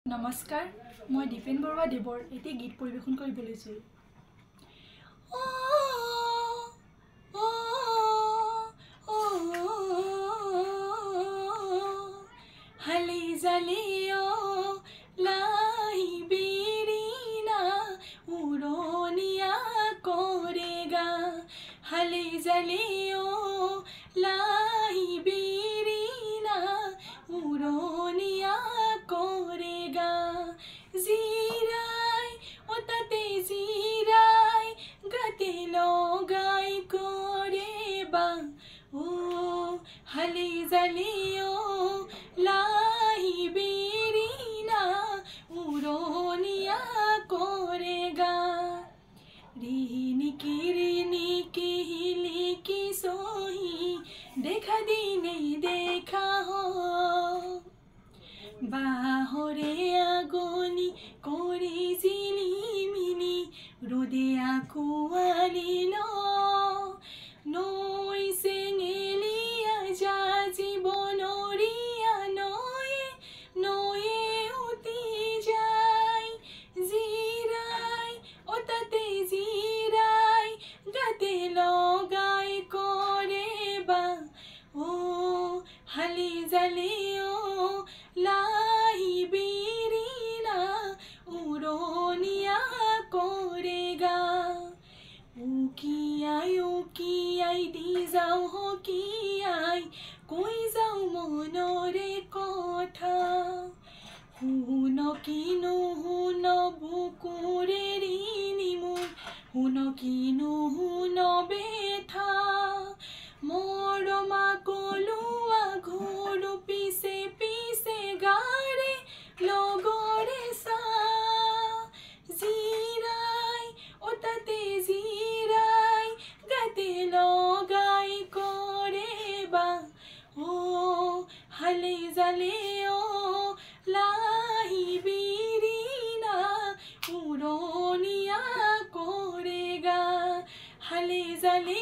নমস্কাৰ, মই দীপেন বৰুৱা দেৱৰ এটি গীত পৰিৱেশন কৰিব লৈছোঁ। হালে জালে লাই বেৰিনা উৰণীয়া কৰেগা, হালে জালে লাই বেৰিনা উৰণীয়া কৰেগা। জিৰাই তাতে জিৰাই গাতে লগাই কৰেবা, হালে জালে লাই বেৰিনা উৰণীয়া কৰেগা। ৰিণিকি হিলিকি চহি দেখা দিনে দেখা বাহৰে আগনি কৰি জিলিমিলি ৰ'দে আঁকুৱালিল, নৈ চেঙেলীয়া জাজি বনৰীয়া নয়ে উটি যায়। জিৰাই তাতে জিৰাই গাতে লগাই কৰেবা, হালে জালে লাই বেৰিনা উৰণীয়া কৰেগা। উকিয়াই দি যাওঁ হকিয়াই কৈ যাওঁ মনৰে কথা, শুন কি নুশুন বুকুৰে ৰিণি মোৰ, শুন কি নুশুন বেথা। মৰমা কলোৱা ঘৰু পিছে পিছে গাৰে লগৰে চা, জিৰাই তাতে জিৰাই গাতে লগাই কৰেবা, হালে জালে লাই বেৰিনা উৰণীয়া কৰেগা, হালে জালে